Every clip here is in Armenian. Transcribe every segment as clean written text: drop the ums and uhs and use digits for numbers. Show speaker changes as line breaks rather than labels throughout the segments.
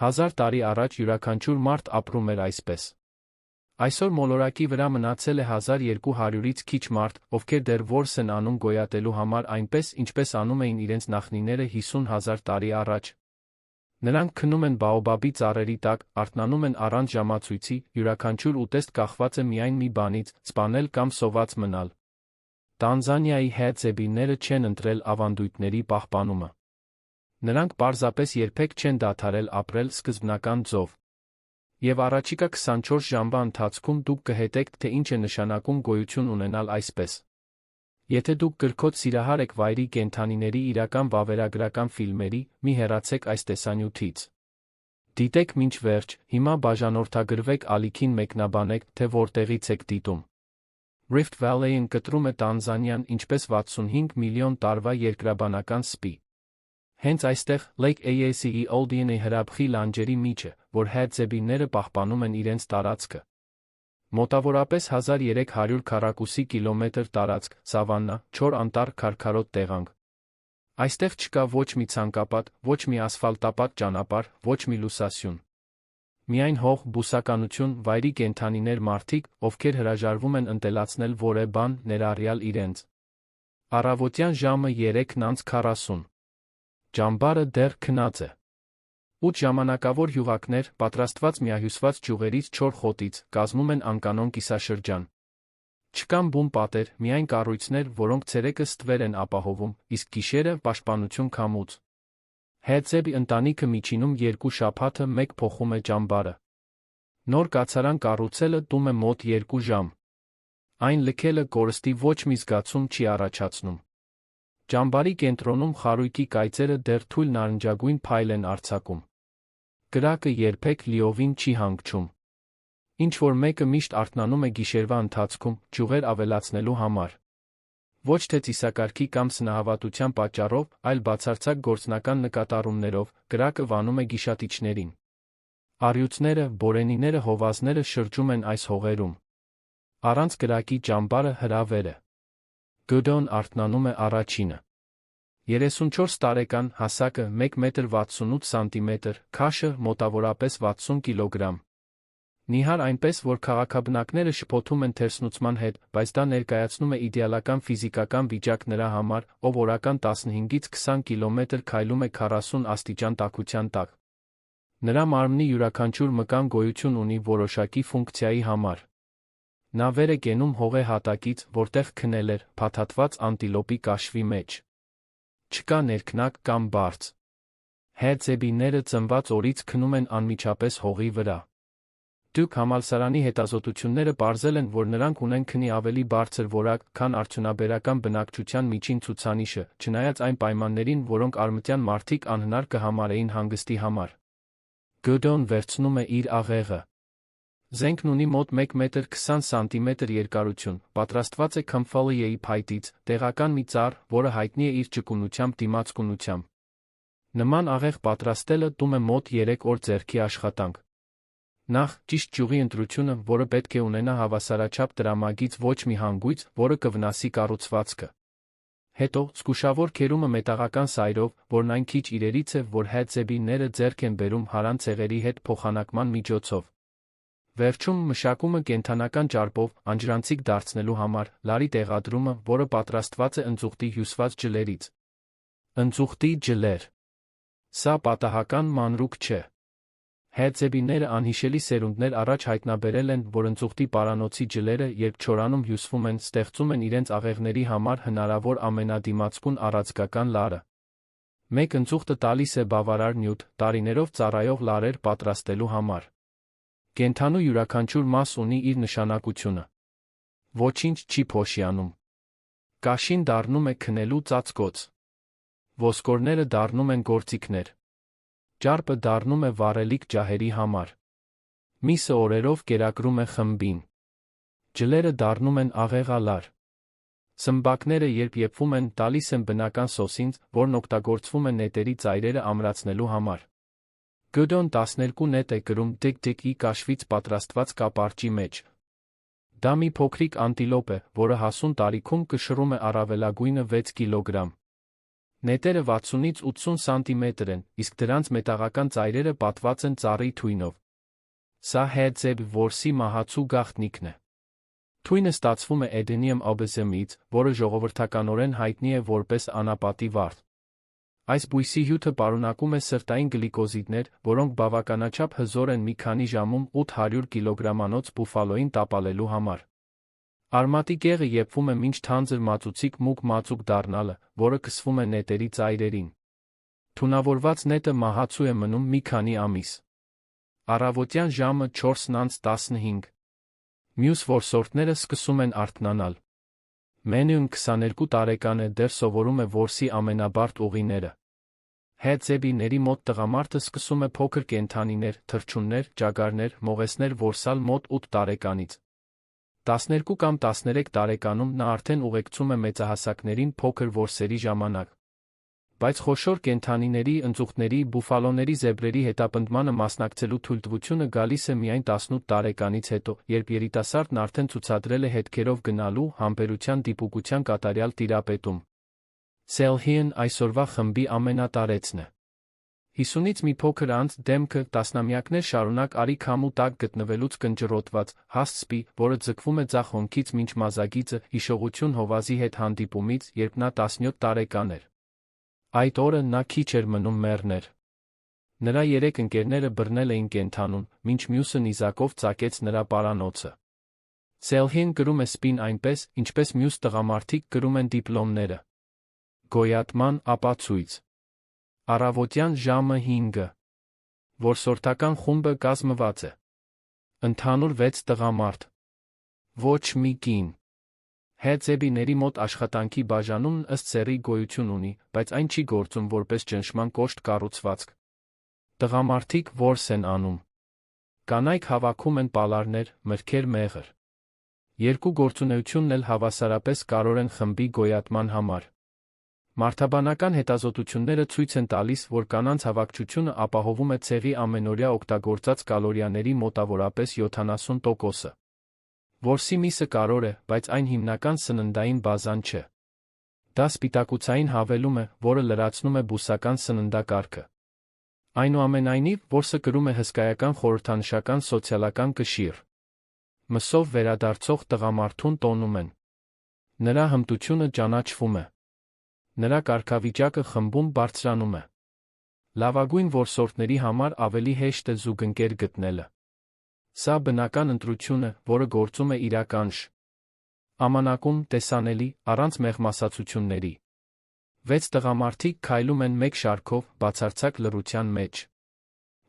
1000 տարի առաջ յուրաքանչյուր մարդ ապրում էր այսպես։ Այսօր մոլորակի վրա մնացել է 1200-ից քիչ մարդ, ովքեր դեռ որս են անում գոյատելու համար այնպես, ինչպես անում էին իրենց նախնիները 50,000 տարի առաջ։ Նրանք քնում են բաոբաբի ծառերի տակ, արթնանում են առանց ժամացույցի, յուրաքանչյուր ուտեստ կախված է միայն մի բանից՝ սպանել կամ սոված մնալ։ Տանզանիայի հեծեբիները չեն ընտրել ավանդույթների պահպանումը։ Նրանք պարզապես երբեք չեն դադարել ապրել սկզբնական ձով։ Եվ առաջիկա 24 ժամվա ընթացքում դուք կհետեք, թե ինչ է նշանակում գոյություն ունենալ այսպես։ Եթե դուք կրքոտ սիրահար եք վայրի կենդանիների իրական վավերագրական ֆիլմերի, մի հեռացեք այս տեսանյութից։ Դիտեք մինչ վերջ, հիմա բաժանորդագրվեք ալիքին մեկնաբանեք, թե որտեղից եք դիտում։ Rift Valley-ն կտրում է Տանզանիան ինչպես 65 միլիոն տարվա երկրաբանական սպի։ Հենց այստեղ Lake Eyasi Oldieni հրաբխի լանջերի միջը, որ հեծեբիները պահպանում են իրենց տարածքը։ Մոտավորապես 1300 քառակուսի կիլոմետր տարածք, սավաննա, չոր անտառ քարքարոտ տեղանք։ Այստեղ չկա ոչ մի ցանկապատ, ոչ մի ասֆալտապատ ճանապարհ, ոչ մի լուսասյուն։ Միայն հող, բուսականություն, վայրի կենդանիներ մարդիկ, ովքեր հրաժարվում են ընտելացնել որևէ բան, ներառյալ իրենց։ Առավոտյան ժամը 3:40։ Ճամբարը դեռ քնած է։ 8 ժամանակավոր յուղակներ, պատրաստված միահյուսված ճյուղերից չոր խոտից, կազմում են անկանոն կիսաշրջան։ Չկան բուն պատեր, միայն կառույցներ, որոնք ցերեկը ստվեր են ապահովում, իսկ գիշերը պաշտպանություն քամուց։ Հեծեբի ընտանիքը միջինում 2 շաբաթը մեկ փոխում է ճամբարը։ Նոր կացարան կառուցելը տում է մոտ 2 ժամ։ Այն լքելը կորստի ոչ մի զգացում չի առաջացնում։ Ճամբարի կենտրոնում խարույկի կայծերը դեռ թույլ նարնջագույն փայլ են արձակում։ Կրակը երբեք լիովին չի հանգչում։ Ինչ-որ մեկը միշտ արթնանում է գիշերվա ընթացքում, ճյուղեր ավելացնելու համար։ Ոչ թե ծիսակարգի կամ սնահավատության պատճառով, այլ բացարձակ գործնական նկատառումներով, կրակը վանում է գիշատիչներին։ Առյուծները, բորենիները, հովազները շրջում են այս հողերում։ Առանց կրակի ճամբարը հրավեր է։ Գոդոն արթնանում է առաջինը։ 34 տարեկան, հասակը 1,68 սմ, քաշը մոտավորապես 60 կգ։ Նիհար այնպես, որ քաղաքաբնակները շփոթում են թերսնուցման հետ, բայց դա ներկայացնում է իդեալական ֆիզիկական վիճակ նրա համար, ով օրական 15-ից 20 կիլոմետր քայլում է 40 աստիճան տաքության տակ։ Նրա մարմնի յուրաքանչյուր մկան գոյություն ունի որոշակի ֆունկցիայի համար։ Նա վեր է կենում հողե հատակից, որտեղ քնել էր, փաթաթված անտիլոպի կաշվի մեջ։ Չկա ներքնակ կամ բարձ։ Հեծեբիները ծնված օրից քնում են անմիջապես հողի վրա։ Դյուք համալսարանի հետազոտությունները պարզել են, որ նրանք ունեն քնի ավելի բարձր որակ, քան արդյունաբերական բնակչության միջին ցուցանիշը, չնայած այն պայմաններին, որոնք արմատյան մարդիկ անհնար կհամարեին հանգստի համար։ Գոդոն վերցնում է իր աղեղը։ Զենքն ունի մոտ 1,20 սմ երկարություն, պատրաստված է քմֆալիեի փայտից, տեղական մի ծառ, որը հայտնի է իր ճկունությամբ դիմացկունությամբ։ Նման աղեղ պատրաստելը տում է մոտ 3 օր ձեռքի աշխատանք։ Նախ, ճիշտ ճյուղի ընտրությունը, որը պետք է ունենա հավասարաչափ տրամագից ոչ մի հանգույց, որը կվնասի կառուցվածքը։ Հետո, զգուշավոր քերումը մետաղական սայրով, որն այն քիչ իրերից է, որ հեծեբիները ձեռք են բերում հարան ցեղերի հետ փոխանակման միջոցով։ Վերջում մշակումը կենդանական ճարպով, անջրանցիկ դարձնելու համար, լարի տեղադրումը, որը պատրաստված է ընձուղտի հյուսված ջլերից։ Ընձուղտի ջլեր։ Սա պատահական մանրուք չէ։ Հեծեբիները անհիշելի սերունդներ առաջ հայտնաբերել են, որ ընձուղտի պարանոցի ջլերը, երբ չորանում հյուսվում են, ստեղծում են իրենց աղեղների համար հնարավոր ամենադիմացկուն առաձգական լարը։ Մեկ ընձուղտը տալիս է բավարար նյութ, տարիներով ծառայող լարեր պատրաստելու համար։ Կենդանու յուրաքանչյուր մաս ունի իր նշանակությունը։ Ոչինչ չի փոշիանում։ Կաշին դառնում է քնելու ծածկոց։ Ոսկորները դառնում են գործիքներ։ Ճարպը դառնում է վառելիք ջահերի համար։ Միսը օրերով կերակրում է խմբին։ Ջլերը դառնում են աղեղալար։ Սմբակները, երբ եփվում են, տալիս են բնական սոսինձ, որն օգտագործվում է նետերի ծայրերը ամրացնելու համար։ Գոդոն 12 նետ է կրում տիկ-տիկի կաշվից պատրաստված կապարճի մեջ։ Դա մի փոքրիկ անտիլոպ է, որը հասուն տարիքում կշռում է առավելագույնը 6 կիլոգրամ։ Նետերը 60-ից 80 սանտիմետր են, իսկ դրանց մետաղական ծայրերը պատված են ծառի թույնով։ Սա Հերձեբ որսի մահացու գաղտնիքն է։ Թույնը ստացվում է Edenium obesumից, որը ժողովրդականորեն հայտնի է որպես անապատի վարդ։ Այս բույսի հյութը պարունակում է սրտային գլիկոզիդներ, որոնք բավականաչափ հզոր են մի քանի ժամում 800 կիլոգրամանոց բուֆալոյին տապալելու համար։ Արմատի կեղը եփվում է մինչ թանձր մածուցիկ մուգ մածուկ դառնալը, որը քսվում է նետերի ծայրերին։ Թունավորված նետը մահացու է մնում մի քանի ամիս։ Առավոտյան ժամը 4:15։ Մյուս որսորդները սկսում են արթնանալ։ Մենյուն 22 տարեկան է, դեռ սովորում է որսի ամենաբարդ ուղիները։ Հերձեբիների մոտ տղամարդը սկսում է փոքր կենդանիներ, թռչուններ, ճագարներ, մողեսներ որսալ մոտ 8 տարեկանից։ 12 կամ 13 տարեկանում նա արդեն ուղեկցում է մեծահասակներին փոքր որսերի ժամանակ։ Բայց խոշոր կենդանիների, ընձուղտների, բուֆալոների, զեբրերի հետապնդմանը մասնակցելու թույլտվությունը գալիս է միայն 18 տարեկանից հետո, երբ երիտասարդն արդեն ցուցադրել է հետքերով գնալու, համբերության դիպուկության կատարյալ տիրապետում։ Սելհին այսօրվա խմբի ամենատարեցն է։ 50-ից մի փոքր անց դեմքը տասնամյակներ շարունակ արի քամու տակ գտնվելուց կնճռոտված, հաստ սպի, որը ձգվում է ձախ հոնքից մինչ մազագիծը, հիշողություն հովազի հետ հանդիպումից, երբ նա 17 տարեկան էր։ Այդ օրը նա քիչ էր մնում մեռներ։ Նրա 3 ընկերները բռնել էին կենդանուն, մինչ մյուսը նիզակով ծակեց նրա պարանոցը։ Սելհին կրում է սպին այնպես, ինչպես մյուս տղամարդիկ կրում են դիպլոմները։ Գոյատման ապացույց։ Առավոտյան ժամը 5։ Որսորդական խումբը կազմված է։ Ընդհանուր 6 տղամարդ։ Ոչ մի կին։ Հերձեբիների մոտ աշխատանքի բաժանումն ըստ սեռի գոյություն ունի, բայց այն չի գործում որպես ճնշման կոշտ կառուցվածք։ Տղամարդիկ որս են անում։ Կանայք հավաքում են պալարներ, մրգեր, մեղր։ Երկու գործունեությունն էլ հավասարապես կարևոր են խմբի գոյատման համար։ Մարդաբանական հետազոտությունները ցույց են տալիս, որ կանանց հավաքչությունը ապահովում է ցեղի ամենօրյա օգտագործած կալորիաների մոտավորապես 70%-ը։ Որսի միսը կարևոր է, բայց այն հիմնական սննդային բազան չէ։ Դա սպիտակուցային հավելում է, որը լրացնում է բուսական սննդակարգը։ Այնուամենայնիվ, որսը կրում է հսկայական խորհրդանշական սոցիալական կշիռ։ Մսով վերադարձող տղամարդուն տոնում են։ Նրա հմտությունը ճանաչվում է։ Նրա կարգավիճակը խմբում բարձրանում է։ Լավագույն որսորդների համար ավելի հեշտ է զուգընկեր գտնելը։ Սա բնական ընտրություն է, որը գործում է իրական ամանակում, տեսանելի, առանց մեղմասացությունների։ 6 տղամարդիկ քայլում են մեկ շարքով, բացարձակ լռության մեջ։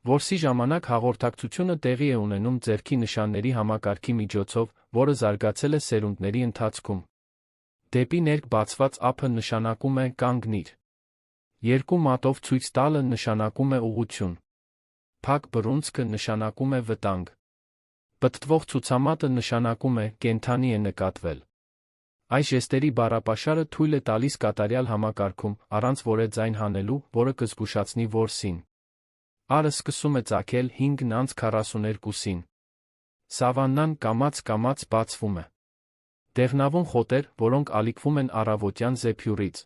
Որսի ժամանակ հաղորդակցությունը տեղի է ունենում ձեռքի նշանների համակարգի միջոցով, որը զարգացել է սերունդների ընթացքում։ Դեպի ներք բացված ափը նշանակում է կանգնիր։ Երկու մատով ցույց տալը նշանակում է ուղղություն։ Փակ բռունցքը նշանակում է վտանգ։ Պտտվող ցուցամատը նշանակում է կենդանի է նկատվել։ Այս ժեստերի բառապաշարը թույլ է տալիս կատարյալ համակարգում, առանց որեձայն հանելու, որը կզգուշացնի որսին։ Արը սկսում է ծագել 5:42-ին։ Սավաննան կամաց-կամաց բացվում է։ Դեղնավուն խոտեր, որոնք ալիքվում են առավոտյան զեփյուռից։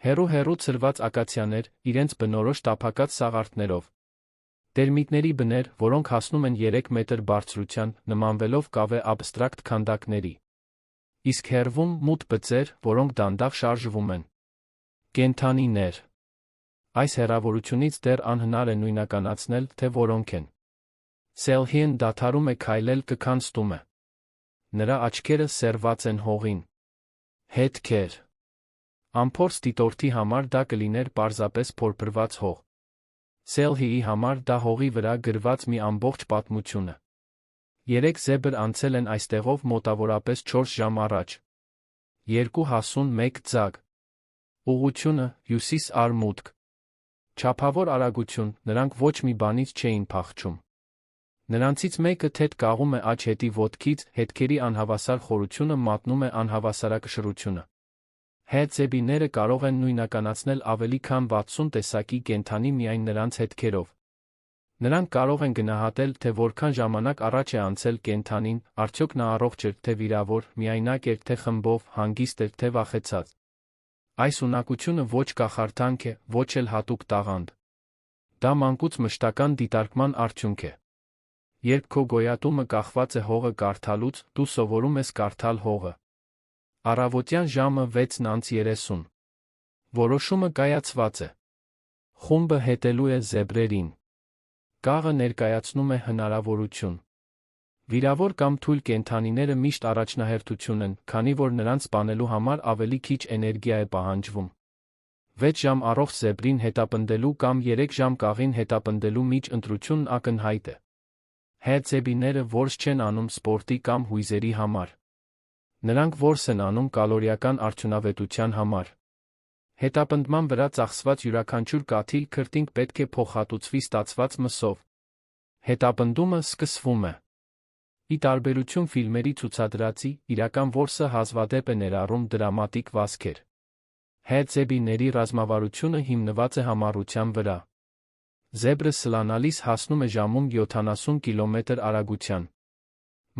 Հեռու-հեռու ցրված ակացիաներ, իրենց բնորոշ տափակած սաղարթներով։ Տերմիտների բներ, որոնք հասնում են 3 մետր բարձրության, նմանվելով կավե աբստրակտ քանդակների։ Իսկ հեռվում մութ բծեր, որոնք դանդաղ շարժվում են։ Կենդանիներ։ Այս հեռավորությունից դեռ անհնար է նույնականացնել, թե որոնք են։ Սելհին դադարում է քայլել կքանստում է։ Նրա աչքերը սերված են հողին։ Հետքեր։ Անփորձ դիտորդի համար դա կլիներ պարզապես փորփրված հող։ Սելհիի համար դա հողի վրա գրված մի ամբողջ պատմություն է։ 3 զեբր անցել են այստեղով մոտավորապես 4 ժամ առաջ։ 2 հասուն 1 ձագ։ Ուղղությունը՝ հյուսիս-արևմուտք։ Չափավոր արագություն, նրանք ոչ մի բանից չէին փախչում։ Նրանցից մեկը թեթ կաղում է աջ հետի ոտքից, հետքերի անհավասար խորությունը մատնում է անհավասարակշռությունը։ Հերձեբիները կարող են նույնականացնել ավելի քան 60 տեսակի կենդանի միայն նրանց հետքերով։ Նրանք կարող են գնահատել, թե որքան ժամանակ առաջ է անցել կենդանին, արդյոք նա առողջ էր, թե վիրավոր, միայնակ էր, թե խմբով, հանգիստ էր, թե վախեցած։ Այս ունակությունը ոչ կախարդանք է, ոչ էլ հատուկ տաղանդ։ Դա մանկուց մշտական դիտարկման արդյունք է։ Երբ քո գոյատումը կախված է հողը կարդալուց, դու սովորում ես կարդալ հողը։ Առավոտյան ժամը 6:30։ Որոշումը կայացված է։ Խումբը հետելու է զեբրերին։ Կաղը ներկայացնում է հնարավորություն։ Վիրավոր կամ թույլ կենդանիները միշտ առաջնահերթություն են, քանի որ նրանց սպանելու համար ավելի քիչ էներգիա է պահանջվում։ 6 ժամ առողջ զեբրին հետապնդելու կամ 3 ժամ կաղին հետապնդելու միջ ընտրությունն ակնհայտ է։ Զեբիները որս չեն անում սպորտի կամ հույզերի համար։ Նրանք որս են անում կալորիական արդյունավետության համար։ Հետապնդման վրա ծախսված յուրաքանչյուր կաթիլ քրտինք պետք է փոխհատուցվի ստացված մսով։ Հետապնդումը սկսվում է։ Ի տարբերություն ֆիլմերի ցուցադրածի, իրական որսը հազվադեպ է ներառում դրամատիկ վազքեր։ Զեբիների ռազմավարությունը հիմնված է համառության վրա։ Զեբրը սլանալիս հասնում է ժամում 70 կմ արագության։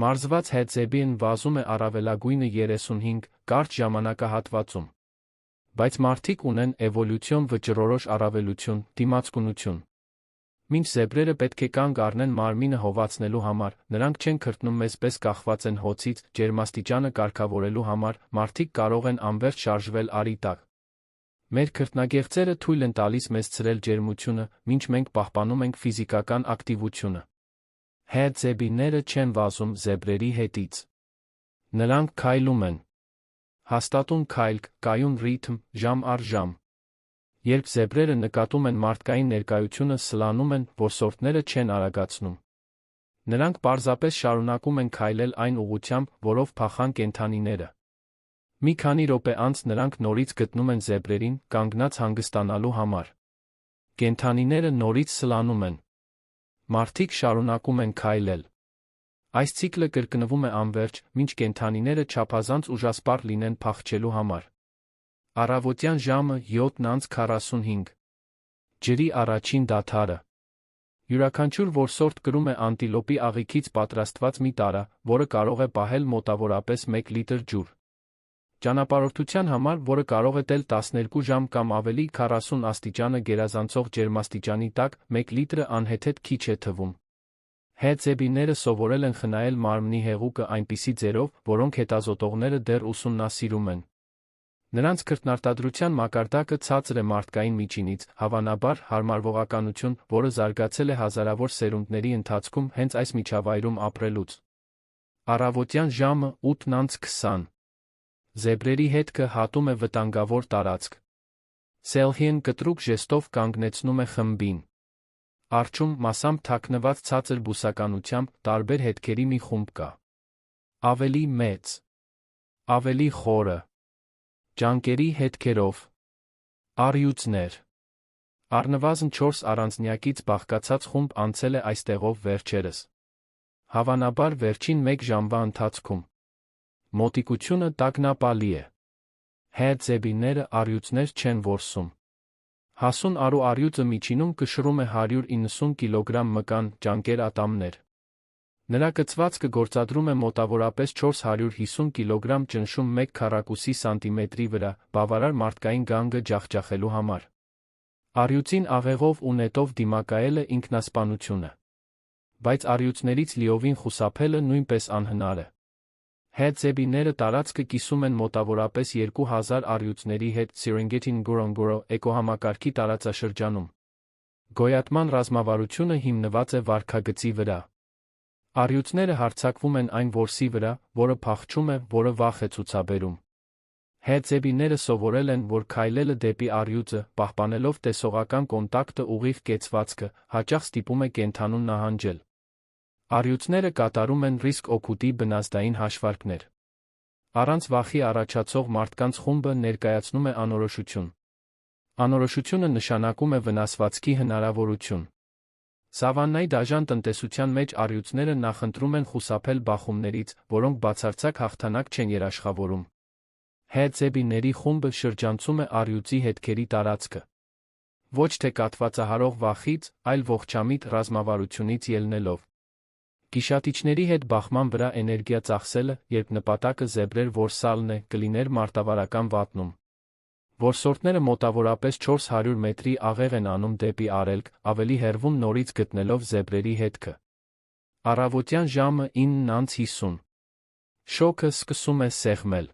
Մարզված զեբին վազում է առավելագույնը 35 կարճ ժամանակահատվածում։ Բայց մարդիկ ունեն էվոլյուցիոն վճռորոշ առավելություն, դիմացկունություն։ Մինչ զեբրերը պետք է կանգ առնեն մարմինը հովացնելու համար, նրանք չեն քրտնում մեզ պես կախված են հոցից, ջերմաստիճանը կարգավորելու համար, մարդիկ կարող են անվերջ շարժվել արի տակ։ Մեր քրտնագեղձերը թույլ են տալիս մեզ ցրել ջերմությունը, մինչ մենք պահպանում ենք ֆիզիկական ակտիվությունը։ Զեբիները չեն վազում զեբրերի հետից։ Նրանք քայլում են։ Հաստատուն քայլ, կայուն ռիթմ, ժամ առ ժամ։ Երբ զեբրերը նկատում են մարդկային ներկայությունը, սլանում են, որսորդները չեն արագացնում։ Նրանք պարզապես շարունակում են քայլել այն ուղղությամբ, որով փախան կենդանիները։ Մի քանի րոպե անց նրանք նորից գտնում են զեբրերին, կանգնած հանգստանալու համար։ Կենդանիները նորից սլանում են։ Մարդիկ շարունակում են քայլել։ Այս ցիկլը կրկնվում է անվերջ, մինչ կենդանիները չափազանց ուժասպառ լինեն փախչելու համար։ Առավոտյան ժամը 7:45։ Ջրի առաջին դադարը։ Յուրաքանչյուր որսորդ կրում է անտիլոպի աղիքից պատրաստված մի տարա, որը կարող է պահել մոտավորապես 1 լիտր ջուր։ Ճանապարհորդության համար, որը կարող է տել 12 ժամ կամ ավելի, 40 աստիճանը գերազանցող ջերմաստիճանի տակ, 1 լիտրը անհեթեթ քիչ է թվում։ Զեբիները սովորել են խնայել մարմնի հեղուկը այնպիսի ձևով, որոնք հետազոտողները դեռ ուսումնասիրում են։ Նրանց քրտնարտադրության մակարդակը ցածր է մարդկային միջինից, հավանաբար հարմարվողականություն, որը զարգացել է հազարավոր սերունդների ընթացքում հենց այս միջավայրում ապրելուց։ Առավոտյան ժամը 8:20։ Զեբրերի հետքը հատում է վտանգավոր տարածք։ Սելհիեն կտրուկ ժեստով կանգնեցնում է խմբին։ Առջում, մասամբ թաքնված ցածր բուսականությամբ, տարբեր հետքերի մի խումբ կա։ Ավելի մեծ, ավելի խորը, ջանկերի հետքերով, առյուծներ։ Առնվազն 4 առանձնյակից բաղկացած խումբ անցել է այստեղով վերջերս։ Հավանաբար վերջին 1 ժամվա ընթացքում։ Մոտիկությունը տագնապալի է։ Զեբիները առյուծներ չեն որսում։ Հասուն արու առյուծը միջինում կշռում է 190 կիլոգրամ մկան, ջանկեր ատամներ։ Նրա կցվածքը գործադրում է մոտավորապես 450 կիլոգրամ ճնշում 1 քառակուսի սանտիմետրի վրա, բավարար մարդկային գանգը ջախջախելու համար։ Առյուծին աղեղով ու նետով դիմակայելը ինքնասպանություն է։ Բայց առյուծներից լիովին խուսափելը նույնպես անհնար է։ Զեբիները տարածքը կիսում են մոտավորապես 2000 առյուծների հետ Serengeti Ngorongoro էկոհամակարգի տարածաշրջանում։ Գոյատման ռազմավարությունը հիմնված է վարքագծի վրա։ Առյուծները հարձակվում են այն որսի վրա, որը փախչում է, որը վախ է ցուցաբերում։ Զեբիները սովորել են, որ քայլելը դեպի առյուծը, պահպանելով տեսողական կոնտակտը ուղիղ կեցվածքը, հաճախ ստիպում է կենդանուն նահանջել։ Առյուծները կատարում են ռիսկ օգուտի բնազդային հաշվարկներ։ Առանց վախի առաջացող մարդկանց խումբը ներկայացնում է անորոշություն։ Անորոշությունը նշանակում է վնասվածքի հնարավորություն։ Սավաննայի դաժան տնտեսության մեջ առյուծները նախընտրում են խուսափել բախումներից, որոնք բացարձակ հաղթանակ չեն երաշխավորում։ Զեբիների խումբը շրջանցում է առյուծի հետքերի տարածքը։ Ոչ թե կաթվածահարող վախից, այլ ողջամիտ ռազմավարությունից ելնելով։ Գիշատիչների հետ բախման վրա էներգիա ծախսելը, երբ նպատակը զեբրեր որսալն է, կլիներ մարտավարական վատնում։ Որսորդները մոտավորապես 400 մետրի աղեղ են անում դեպի արևելք, ավելի հեռվում նորից գտնելով զեբրերի հետքը։ Առավոտյան ժամը 9:50։ Շոգը սկսում է սեղմել։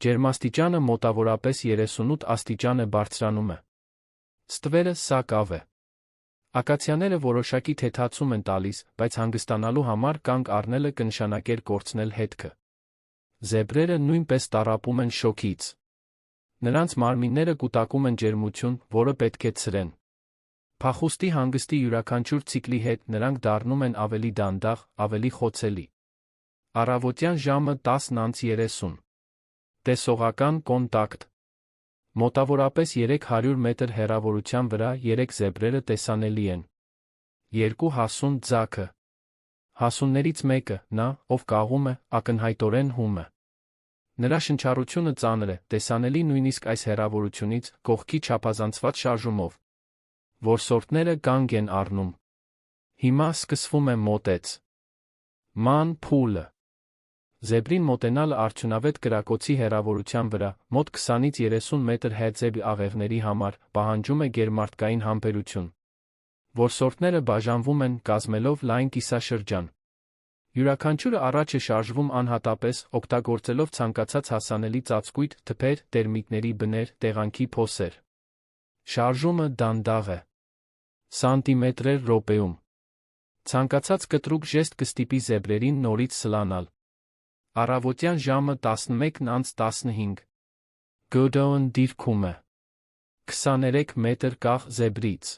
Ջերմաստիճանը մոտավորապես 38 աստիճան է բարձրանում է։ Ստվերը սա կավ է։ Ակացիաները որոշակի թեթացում են տալիս, բայց հանգստանալու համար կանգ առնելը կնշանակեր կորցնել հետքը։ Զեբրերը նույնպես տառապում են շոգից։ Նրանց մարմինները կուտակում են ջերմություն, որը պետք է ցրեն։ Փախուստի հանգստի յուրաքանչյուր ցիկլի հետ նրանք դառնում են ավելի դանդաղ, ավելի խոցելի։ Առավոտյան ժամը 10:30։ Տեսողական կոնտակտ։ Մոտավորապես 300 մետր հեռավորության վրա 3 զեբրերը տեսանելի են։ Երկու հասուն ձագը։ Հասուններից մեկը, նա, ով կաղում է, ակնհայտորեն հում է։ Նրա շնչառությունը ծանր է, տեսանելի նույնիսկ այս հեռավորությունից, կողքի չափազանցված շարժումով։ Որսորդները կանգ են առնում։ Հիմա սկսվում է մոտեց։ Ման փուլը։ Զեբրին մոտենալը արդյունավետ կրակոցի հեռավորության վրա, մոտ 20-ից 30 մետր հեծեբի աղեղների համար, պահանջում է գերմարտկային համբերություն։ Որսորդները բաժանվում են, կազմելով լայն կիսաշրջան։ Յուրաքանչյուրը առաջ է շարժվում անհատապես, օգտագործելով ցանկացած հասանելի ծածկույթ, թփեր, տերմիտների բներ, տեղանքի փոսեր։ Շարժումը դանդաղ է։ Սանտիմետրեր րոպեում։ Ցանկացած կտրուկ ժեստ կստիպի զեբրերին նորից սլանալ։ Առավոտյան ժամը 11:15։ Գոդոն դիրքում է 23 մետր կախ զեբրից։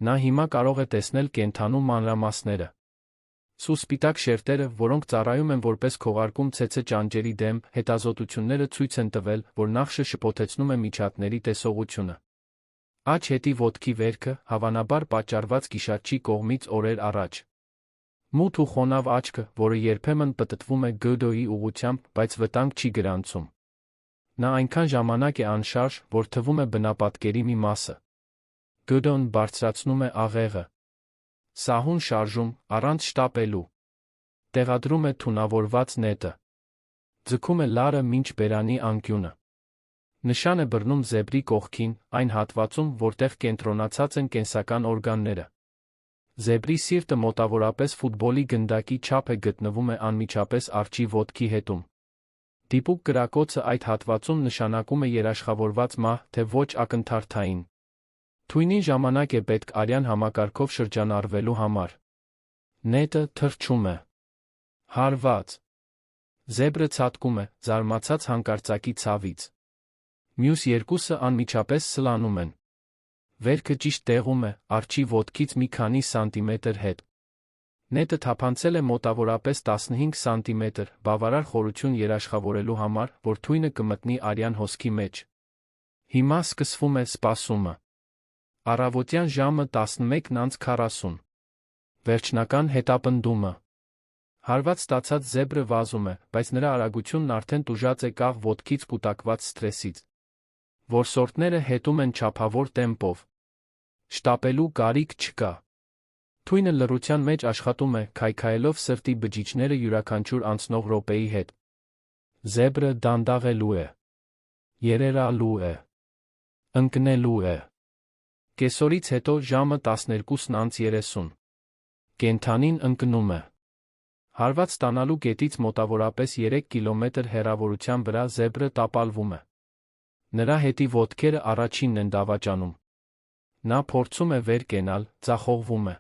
Նա հիմա կարող է տեսնել կենդանու մանրամասները։ Սուսպիտակ շերտերը, որոնք ծառայում են որպես քողարկում ցեցե ճանճերի դեմ, հետազոտությունները ցույց են տվել, որ նախշը շփոթեցնում է միջատների տեսողությունը։ Աջ հետի ոտքի վերքը, հավանաբար պատճառված գիշատչի կողմից օրեր առաջ։ Մութ ու խոնավ աչքը, որը երբեմն պտտվում է գդոյի ուղղությամբ, բայց վտանգ չի գրանցում։ Նա այնքան ժամանակ է անշարժ, որ թվում է բնապատկերի մի մասը։ Գդոն բարձրացնում է աղեղը։ Սահուն շարժում, առանց շտապելու։ Տեղադրում է թունավորված նետը։ Ձգում է լարը մինչ բերանի անկյունը։ Նշան է բռնում զեբրի կողքին, այն հատվածում, որտեղ կենտրոնացած են կենսական օրգանները։ Զեբրի սիրտը մոտավորապես ֆուտբոլի գնդակի չափ է գտնվում է անմիջապես արջի ոտքի հետում։ Դիպուկ կրակոցը այդ հատվածում նշանակում է երաշխավորված մահ, թե ոչ ակնթարթային։ Թույնին ժամանակ է պետք արյան համակարգով շրջանառվելու համար։ Նետը թռչում է։ Հարված։ Զեբրը ցատկում է, զարմացած հանկարծակի ցավից։ Մյուս երկուսը անմիջապես սլանում են։ Վերքը ճիշտ տեղում է, արջի ոտքից մի քանի սանտիմետր հետ։ Նետը թափանցել է մոտավորապես 15 սանտիմետր, բավարար խորություն երաշխավորելու համար, որ թույնը կմտնի արյան հոսքի մեջ։ Հիմա սկսվում է սպասումը։ Առավոտյան ժամը 11:40։ Վերջնական հետապնդումը։ Հարված ստացած զեբրը վազում է, բայց նրա արագությունն արդեն տուժած է կաղ ոտքից կուտակված սթրեսից։ Որսորդները հետում են չափավոր տեմպով։ Շտապելու կարիք չկա։ Թույնը լռության մեջ աշխատում է, քայքայելով սրտի բջիջները յուրաքանչյուր անցնող րոպեի հետ։ Զեբրը դանդաղելու է։ Երերալու է։ Ընկնելու է։ Կեսօրից հետո ժամը 12:30։ Կենդանին ընկնում է։ Հարված ստանալու կետից մոտավորապես 3 կիլոմետր հեռավորության վրա զեբրը տապալվում է։ Նրա հետի ոտքերը առաջինն են դավաճանում։ Նա փորձում է վեր կենալ, ձախողվում է։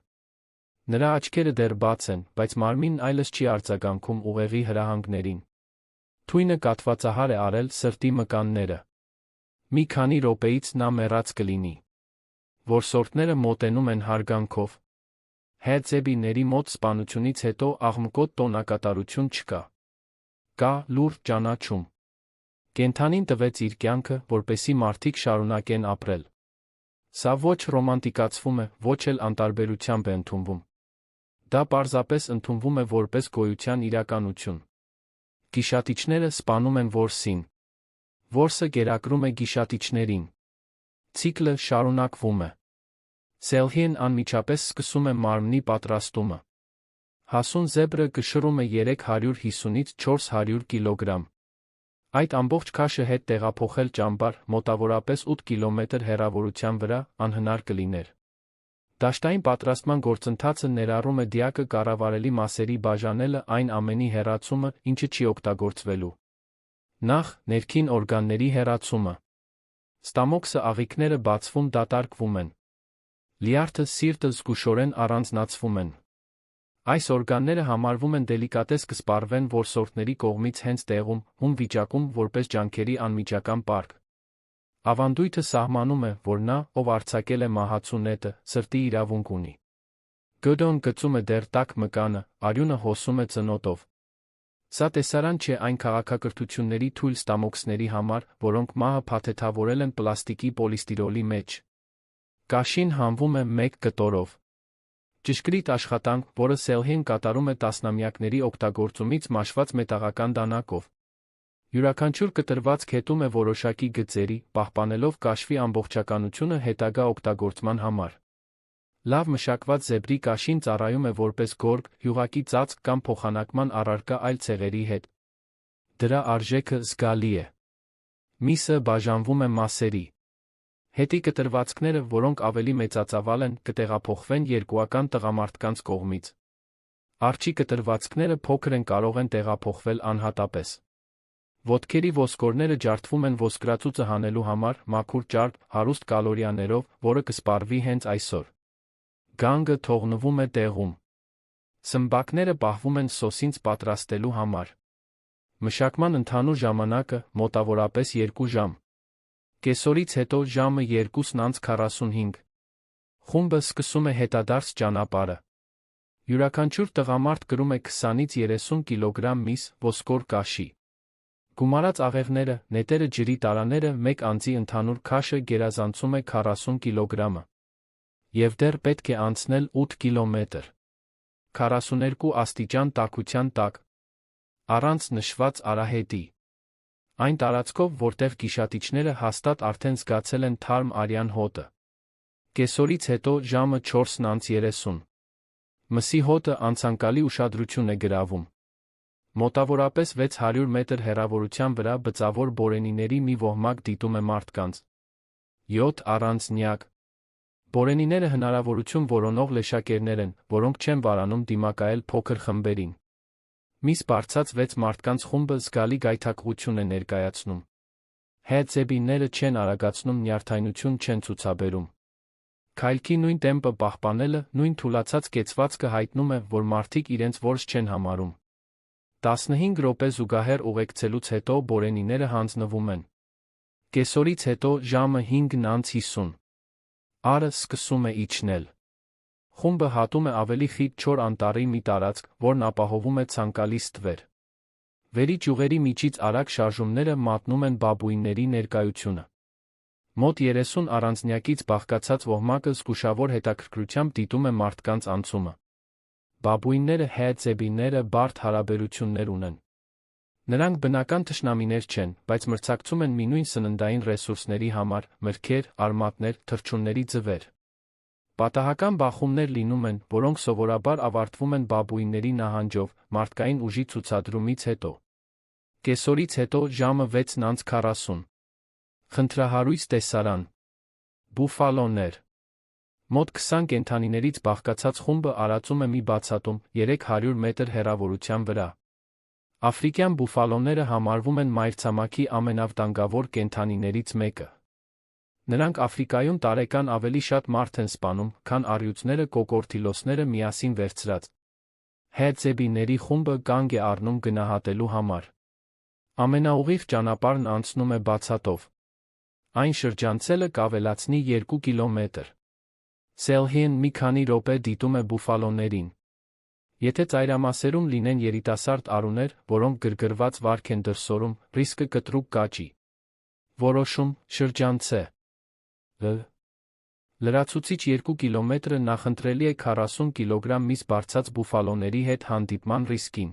Նրա աչքերը դեռ բաց են, բայց մարմինն այլևս չի արձագանքում ուղեղի հրահանգներին։ Թույնը կաթվածահար է արել սրտի մկանները։ Մի քանի րոպեից նա մեռած կլինի։ Որսորդները մոտենում են հարգանքով։ Հերձեբիների մոտ սպանությունից հետո աղմկոտ տոնակատարություն չկա։ Կա լուրջ ճանաչում։ Կենդանին տվեց իր կյանքը, որպեսզի մարդիկ շարունակեն ապրել։ Սա ոչ ռոմանտիկացվում է, ոչ էլ անտարբերությամբ է ընդունվում։ Դա պարզապես ընդունվում է որպես գոյության իրականություն։ Գիշատիչները սպանում են որսին։ Որսը գերակրում է գիշատիչներին։ Ցիկլը շարունակվում է։ Սելհին անմիջապես սկսում է մարմնի պատրաստումը։ Հասուն զեբրը կշռում է 350-ից 400 կիլոգրամ։ Այդ ամբողջ քաշը հետ տեղափոխել ճամբար մոտավորապես 8 կիլոմետր հեռավորության վրա անհնար կլիներ։ Դաշտային պատրաստման գործընթացը ներառում է դիակը կառավարելի մասերի բաժանելը այն ամենի հեռացումը, ինչը չի օգտագործվելու։ Նախ, ներքին օրգանների հեռացումը։ Ստամոքսը աղիքները բացվում դատարկվում են։ Լյարդը, սիրտը զգուշորեն առանձնացվում են։ Այս օրգանները համարվում են դելիկատես կսպառվեն որսորդների կողմից հենց տեղում, հում վիճակում որպես ջանքերի անմիջական պարկ։ Ավանդույթը սահմանում է, որ նա, ով արձակել է մահացու նետը, սրտի իրավունք ունի։ Գդոն գծում է դեռ տաք մկանը, արյունը հոսում է ծնոտով։ Սա տեսարան չէ այն քաղաքակրթությունների թույլ ստամոքսների համար, որոնք մահը փաթեթավորել են պլաստիկի պոլիստիրոլի մեջ։ Կաշին հանվում է 1 կտորով։ Ճշգրիտ աշխատանք, որը Սելհին կատարում է տասնամյակների օգտագործումից մաշված մետաղական դանակով։ Յուրաքանչյուր կտրվածք հետում է որոշակի գծերի, պահպանելով կաշվի ամբողջականությունը հետագա օգտագործման համար։ Լավ մշակված զեբրի կաշին ծառայում է որպես գորգ, յուղակի ծածկ կամ փոխանակման առարկա այլ ցեղերի հետ։ Դրա արժեքը զգալի է։ Միսը բաժանվում է մասերի։ Հետի կտրվածքները, որոնք ավելի մեծածավալ են, կտեղափոխվեն երկուական տղամարդկանց կողմից։ Արջի կտրվածքները փոքր են, կարող են տեղափոխվել անհատապես։ Ոտքերի ոսկորները ջարդվում են ոսկրածուծը հանելու համար, մաքուր ճարպ, հարուստ կալորիաներով, որը կսպառվի հենց այսօր։ Գանգը թողնվում է տեղում։ Սմբակները պահվում են սոսինց պատրաստելու համար։ Մշակման ընդհանուր ժամանակը մոտավորապես 2 ժամ։ Կեսօրից հետո ժամը 2:45։ Խումբը սկսում է հետադարձ ճանապարհը։ Յուրաքանչյուր տղամարդ կրում է 20-ից 30 կիլոգրամ միս, ոսկոր կաշի։ Գումարած աղեղները, նետերը, ջրի տարաները, 1 անձի ընդհանուր քաշը գերազանցում է 40 կիլոգրամը։ Եվ դեռ պետք է անցնել 8 կիլոմետր։ 42 աստիճան տաքության տակ։ Առանց նշված արահետի։ Այն տարածքով, որտեղ գիշատիչները հաստատ արդեն զգացել են թարմ արյան հոտը։ Կեսօրից հետո ժամը 4:30։ Մսի հոտը անցանկալի ուշադրություն է գրավում։ Մոտավորապես 600 մետր հեռավորության վրա բծավոր բորենիների մի ոհմակ դիտում է մարդկանց։ 7 առանձնյակ։ Բորենիները հնարավորություն որոնող լեշակերներ են, որոնք չեն վարանում դիմակայել փոքր խմբերին։ Միս բարձած 6 մարդկանց խումբը զգալի գայթակղություն է ներկայացնում։ Հետզեբիները չեն արագացնում, նյարդայնություն չեն ցուցաբերում։ Քայլքի նույն տեմպը պահպանելը, նույն թուլացած կեցվածքը հայտնում է, որ մարդիկ իրենց որս չեն համարում։ 15 րոպե զուգահեռ ուղեկցելուց հետո բորենիները հանձնվում են։ Կեսօրից հետո ժամը 5:50։ Արը սկսում է իջնել։ Խումբը հատում է ավելի խիտ չոր անտառի մի տարածք, որն ապահովում է ցանկալի ստվեր։ Վերի ճյուղերի միջից արագ շարժումները մատնում են բաբուինների ներկայությունը։ Մոտ 30 առանձնյակից բաղկացած ոհմակը զգուշավոր հետաքրքրությամբ դիտում է մարդկանց անցումը։ Բաբուինները հետզեբիները բարդ հարաբերություններ ունեն։ Նրանք բնական թշնամիներ չեն, բայց մրցակցում են մինույն սննդային ռեսուրսների համար՝ մրգեր, արմատներ, թռչունների ձվեր։ Պատահական բախումներ լինում են, որոնք սովորաբար ավարտվում են բաբուինների նահանջով, մարդկային ուժի ցուցադրումից հետո։ Կեսօրից հետո ժամը 6:40։ Խնդրահարույց տեսարան։ Բուֆալոներ։ Մոտ 20 կենդանիներից բաղկացած խումբը արածում է մի բացատում 300 մետր հեռավորության վրա։ Աֆրիկյան բուֆալոները համարվում են մայրցամաքի ամենավտանգավոր կենդանիներից մեկը։ Նրանք Աֆրիկայում տարեկան ավելի շատ մարդ են սպանում, քան առյուծները, կոկորդիլոսները միասին վերցրած։ Հետզեբիների խումբը կանգ է առնում գնահատելու համար։ Ամենաուղիղ ճանապարհն անցնում է բացատով։ Այն շրջանցելը կավելացնի 2 կիլոմետր։ Սելհին մի քանի րոպե դիտում է բուֆալոներին։ Եթե ծայրամասերում լինեն երիտասարդ արուներ, որոնք գրգռված վարք են դրսորում, ռիսկը կտրուկ կաճի։ Որոշում՝ շրջանցե։ Լրացուցիչ 2 կիլոմետրը նախընտրելի է 40 կիլոգրամ միս բարձած բուֆալոների հետ հանդիպման ռիսկին։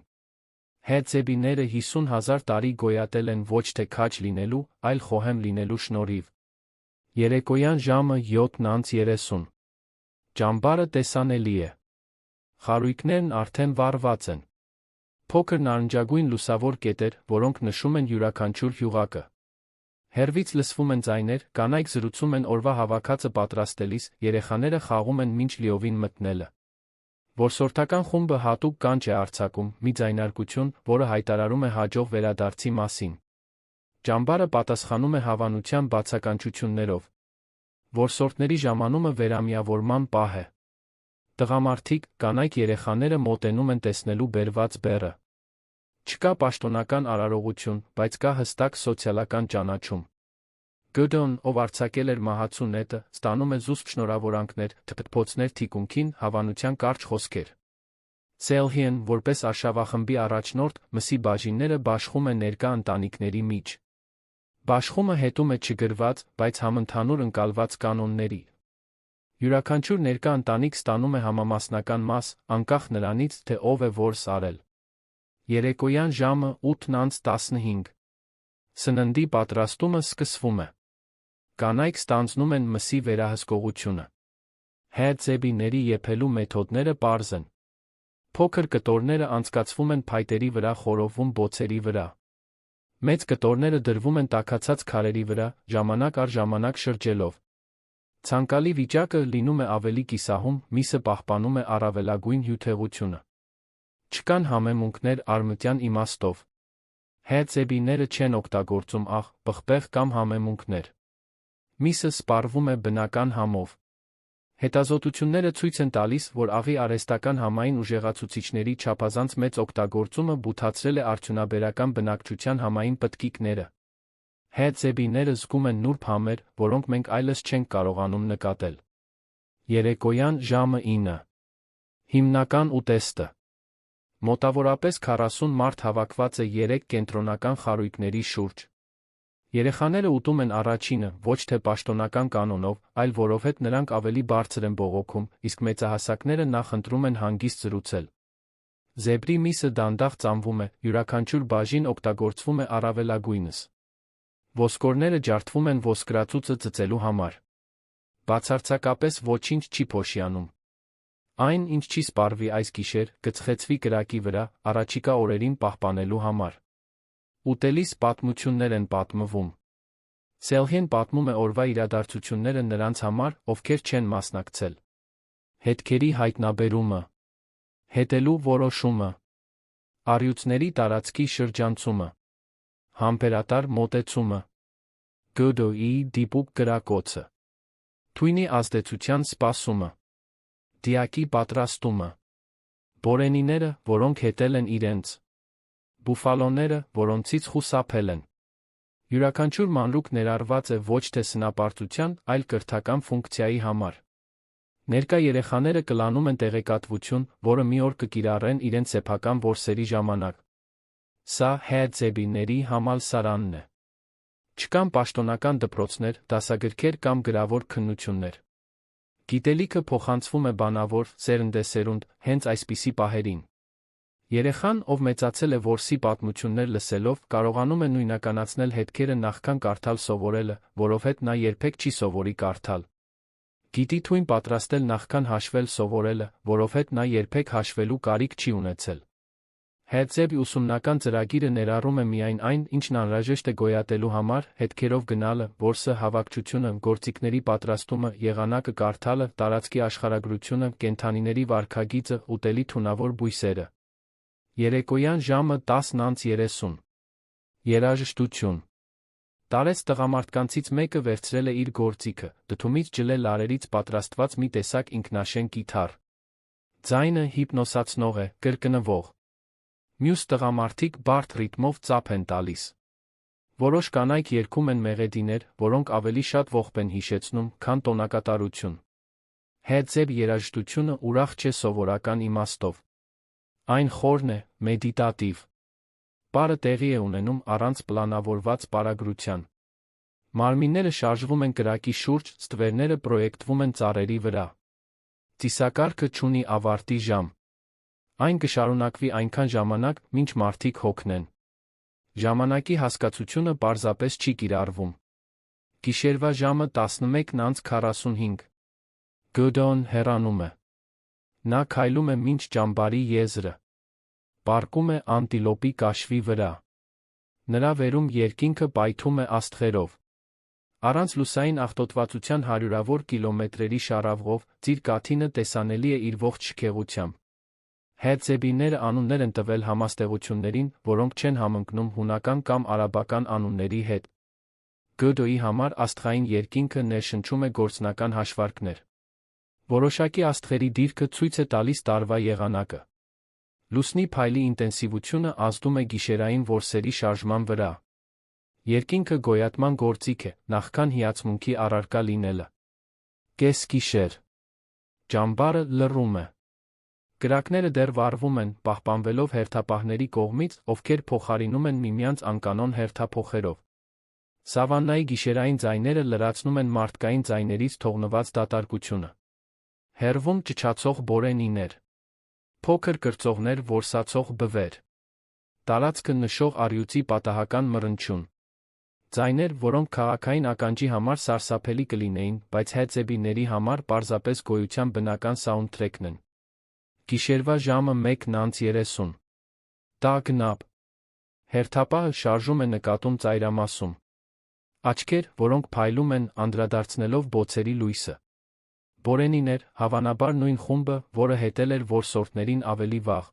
Հետզեբիները 50,000 տարի գոյատել են ոչ թե քաջ լինելու, այլ խոհեմ լինելու շնորհիվ։ Երեկոյան ժամը 7:30։ Ճամբարը տեսանելի է։ Խարույկներն արդեն վառված են։ Փոքր նարնջագույն լուսավոր կետեր, որոնք նշում են յուրաքանչյուր հյուղակը։ Հեռվից լսվում են ձայներ, կանայք զրուցում են օրվա հավաքածը պատրաստելիս, երեխաները խաղում են մինչ լիովին մտնելը։ Որսորդական խումբը հատուկ կանչ է արձակում, մի ձայնարկություն, որը հայտարարում է հաջող վերադարձի մասին։ Ճամբարը պատասխանում է հավանության բացականչություններով։ Որսորդների ժամանումը վերամիավորման պահ է։ Տղամարդիկ, կանայք երեխաները մոտենում են տեսնելու բերված բեռը։ Չկա պաշտոնական արարողություն, բայց կա հստակ սոցիալական ճանաչում։ Գդոն, ով արձակել էր մահացու նետը, ստանում է զուսպ շնորհավորանքներ, թփթփոցներ թիկունքին, հավանության կարճ խոսքեր։ Սելհիեն, որպես արշավախմբի առաջնորդ, մսի բաժինները բաշխում է ներկա ընտանիքների միջ։ Բաշխումը հետում է չգրված, բայց համընդհանուր ընկալված կանոնների։ Յուրաքանչյուր ներկա ընտանիք ստանում է համամասնական մաս, անկախ նրանից, թե ով է որս արել։ Երեկոյան ժամը 8:15։ Սննդի պատրաստումը սկսվում է։ Կանայք ստանձնում են մսի վերահսկողությունը։ Հերձեբիների եփելու մեթոդները պարզ են։ Փոքր կտորները անցկացվում են փայտերի վրա խորովում բոցերի վրա։ Մեծ կտորները դրվում են տաքացած քարերի վրա, ժամանակ առ ժամանակ շրջելով։ Ցանկալի վիճակը լինում է ավելի կիսահում, միսը պահպանում է առավելագույն հյութեղությունը։ Չկան համեմունքներ արմատյան իմաստով։ Հերձեբիները չեն օգտագործում աղ, պղպեղ կամ համեմունքներ։ Միսը սպառվում է բնական համով։ Հետազոտությունները ցույց են տալիս, որ աղի արհեստական համային ուժեղացուցիչների չափազանց մեծ օգտագործումը բութացրել է արդյունաբերական բնակչության համային պտկիկները։ Հերձեբիները զգում են նուրբ համեր, որոնք մենք այլս չենք կարողանում նկատել։ Երեկոյան ժամը 9։ Հիմնական ուտեստը։ Մոտավորապես 40 մարդ հավաքված է 3 կենտրոնական խարույկների շուրջ։ Երեխաները ուտում են առաջինը, ոչ թե պաշտոնական կանոնով, այլ որովհետև նրանք ավելի բարձր են բողոքում, իսկ մեծահասակները նախ ընտրում են հանգիստ զրուցել։ Զեբրի միսը դանդաղ ծամվում է, յուրաքանչյուր բաժին օգտագործվում է առավելագույնս։ Ոսկորները ջարդվում են ոսկրածուծը ծծելու համար։ Բացարձակապես ոչինչ չի փոշիանում։ Այն, ինչ չի սպառվի այս գիշեր, կծխեցվի կրակի վրա, առաջիկա օրերին պահպանելու համար։ Ուտելիս պատմություններ են պատմվում։ Սելհիեն պատմում է օրվա իրադարձությունները նրանց համար, ովքեր չեն մասնակցել։ Հետքերի հայտնաբերումը։ Հետելու որոշումը։ Առյուծների տարածքի շրջանցումը։ Համբերատար մոտեցումը։ Գդոյի դիպուկ կրակոցը։ Թույնի ազդեցության սպասումը։ Դիակի պատրաստումը։ Բորենիները, որոնք հետել են իրենց։ Բուֆալոները, որոնցից խուսափել են։ Յուրաքանչյուր մանրուք ներառված է ոչ թե սնապարտության, այլ կրթական ֆունկցիայի համար։ Ներկա երեխաները կլանում են տեղեկատվություն, որը մի օր կկիրառեն իրենց սեփական որսերի ժամանակ։ Սա հերձեբիների համալսարանն է։ Չկան պաշտոնական դպրոցներ, դասագրքեր կամ գրավոր քննություններ։ Գիտելիքը փոխանցվում է բանավոր, սերնդեսերունդ, հենց այսպիսի պահերին։ Երեխան, ով մեծացել է որսի պատմություններ լսելով, կարողանում է նույնականացնել հետքերը նախքան կարդալ սովորելը, որովհետև նա երբեք չի սովորի կարդալ։ Գիտի թույն պատրաստել նախքան հաշվել սովորելը, որովհետև նա երբեք հաշվելու կարիք չի ունեցել։ Հերձեբի ուսումնական ծրագիրը ներառում է միայն այն, ինչն անհրաժեշտ է գոյատելու համար, հետքերով գնալը, որսը, հավաքչությունը, գործիքների պատրաստումը, եղանակը կարդալը, տարածքի աշխարհագրությունը, կենդանիների վարքագիծը, ուտելի թունավոր բույսերը։ Երեկոյան ժամը 10:30։ Երաժշտություն։ Տարեց տղամարդկանցից մեկը վերցրել է իր գործիքը, դդումից ջլե լարերից պատրաստված մի տեսակ ինքնաշեն կիթառ։ Ձայնը հիպնոսացնող է, կրկնվող։ Մյուս տղամարդիկ բարդ ռիթմով ծափ են տալիս։ Որոշ կանայք երգում են մեղեդիներ, որոնք ավելի շատ ողբ են հիշեցնում, քան տոնակատարություն։ Հերձեբ երաժշտությունը ուրախ չէ սովորական իմաստով։ Այն խորն է, մեդիտատիվ։ Պարը տեղի է ունենում առանց պլանավորված պարագրության։ Մարմինները շարժվում են կրակի շուրջ, ստվերները պրոյեկտվում են ծառերի վրա։ Ծիսակարգը չունի ավարտի ժամ։ Այն կշարունակվի այնքան ժամանակ, մինչ մարդիկ հոգնեն։ Ժամանակի հասկացությունը պարզապես չի կիրառվում։ Գիշերվա ժամը 11:45։ Գդոն հեռանում է։ Նա քայլում է մինչ ճամբարի եզրը։ պառկում է անտիլոպի կաշվի վրա։ Նրա վերում երկինքը պայթում է աստղերով։ Առանց լուսային աղտոտվածության հարյուրավոր կիլոմետրերի շառավղով ծիր կաթինը տեսանելի է իր ողջ շքեղությամբ։ Հերձեբիները անուններ են տվել համաստեղություններին, որոնք չեն համընկնում հունական կամ արաբական անունների հետ։ Գդոյի համար աստղային երկինքը ներշնչում է գործնական հաշվարկներ։ Որոշակի աստղերի դիրքը ցույց է տալիս տարվա եղանակը։ Լուսնի փայլի ինտենսիվությունը ազդում է գիշերային որսերի շարժման վրա։ Երկինքը գոյատման գործիք է, նախքան հիացմունքի առարկա լինելը։ Կեսգիշեր։ Ճամբարը լռում է։ Կրակները դեռ վառվում են, պահպանվելով հերթապահների կողմից, ովքեր փոխարինում են միմյանց անկանոն հերթափոխերով։ Սավաննայի գիշերային ձայները լրացնում են մարդկային ձայներից թողնված դատարկությունը։ Հեռվում ճչացող բորենիներ։ Փոքր կրծողներ որսացող բվեր։ Տարածքը նշող առյուծի պատահական մռնչյուն։ Ձայներ, որոնք քաղաքային ականջի համար սարսափելի կլինեին, բայց հերձեբիների համար պարզապես գոյության բնական սաունդթրեքն են։ Գիշերվա ժամը 1:30։ Տագնապ։ Հերթապահը շարժում է նկատում ծայրամասում։ Աչքեր, որոնք փայլում են, անդրադարձնելով բոցերի լույսը։ Բորենիներ, հավանաբար նույն խումբը, որը հետել էր որսորդներին ավելի վաղ։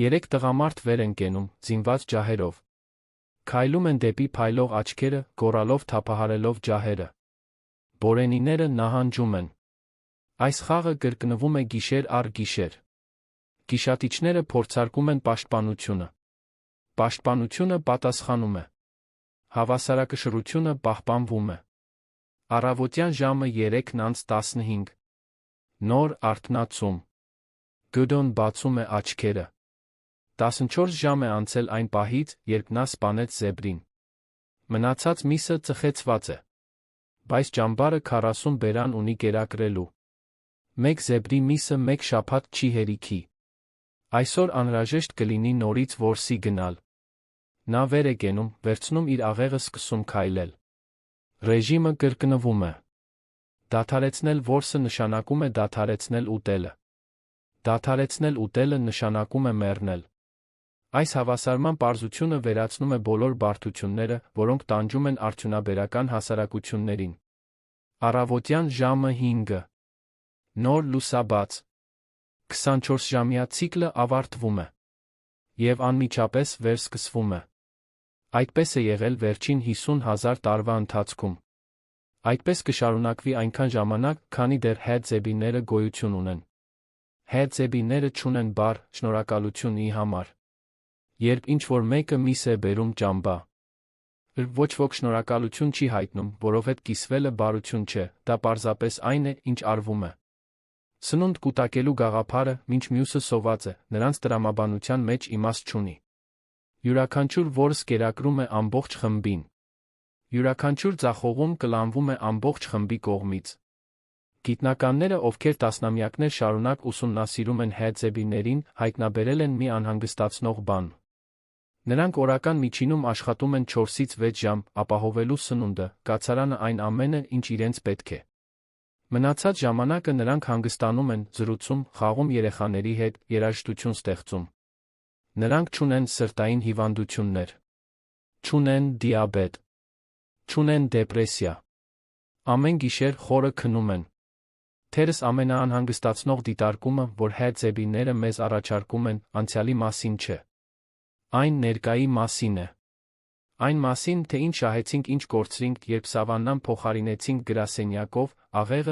3 տղամարդ վեր են կենում, զինված ջահերով։ Քայլում են դեպի փայլող աչքերը, գոռալով թափահարելով ջահերը։ Բորենիները նահանջում են։ Այս խաղը կրկնվում է գիշեր առ գիշեր։ Գիշատիչները փորձարկում են պաշտպանությունը։ Պաշտպանությունը պատասխանում է։ Հավասարակշռությունը պահպանվում է։ Առավոտյան ժամը 3:15։ Նոր արթնացում։ Գդոն բացում է աչքերը։ 14 ժամ է անցել այն պահից, երբ նա սպանեց զեբրին։ Մնացած միսը ծխեցված է։ Բայց ճամբարը 40 բերան ունի կերակրելու։ Մեկ զեբրի միսը 1 շաբաթ չի հերիքի։ Այսօր անհրաժեշտ կլինի նորից որսի գնալ։ Նա վեր է կենում, վերցնում իր աղեղը, սկսում քայլել։ Ռեժիմը կրկնվում է։ Դադարեցնել որսը նշանակում է դադարեցնել ուտելը։ Դադարեցնել ուտելը նշանակում է մեռնել։ Այս հավասարման պարզությունը վերացնում է բոլոր բարդությունները, որոնք տանջում են արդյունաբերական հասարակություններին։ Առավոտյան ժամը 5։ Նոր լուսաբաց։ 24-ժամյա ցիկլը ավարտվում է։ Եվ անմիջապես վերսկսվում է։ Այդպես է եղել վերջին 50,000 տարվա ընթացքում։ Այդպես կշարունակվի այնքան ժամանակ, քանի դեռ հերձեբիները գոյություն ունեն։ Հերձեբիները չունեն բառ շնորհակալությունի համար։ Երբ ինչ-որ մեկը միս է բերում ճամբա, ոչ ոք շնորհակալություն չի հայտնում, որովհետև կիսվելը բարություն չէ, դա պարզապես այն է, ինչ արվում է։ Սնունդ կուտակելու գաղափարը, մինչ մյուսը սոված է, նրանց տրամաբանության մեջ իմաստ չունի։ Յուրաքանչյուր որս կերակրում է ամբողջ խմբին։ Յուրաքանչյուր ձախողում կլանվում է ամբողջ խմբի կողմից։ Գիտնականները, ովքեր տասնամյակներ շարունակ ուսումնասիրում են հերձեբիներին, հայտնաբերել են մի անհանգստացնող բան։ Նրանք օրական միջինում աշխատում են 4-ից 6 ժամ, ապահովելու սնունդը, կացարանը, այն ամենը, ինչ իրենց պետք է։ Մնացած ժամանակը նրանք հանգստանում են, զրուցում, խաղում երեխաների հետ, երաժշտություն ստեղծում։ Նրանք չունեն սրտային հիվանդություններ։ Չունեն դիաբետ։ Չունեն դեպրեսիա։ Ամեն գիշեր խորը քնում են։ Թերս ամենաանհանգստացնող դիտարկումը, որ հերձեբիները մեզ առաջարկում են, անցյալի մասին չէ։ Այն ներկայի մասին է։ Այն մասին, թե ինչ շահեցինք, ինչ կորցրինք, երբ սավաննան փոխարինեցինք գրասենյակով, աղեղը,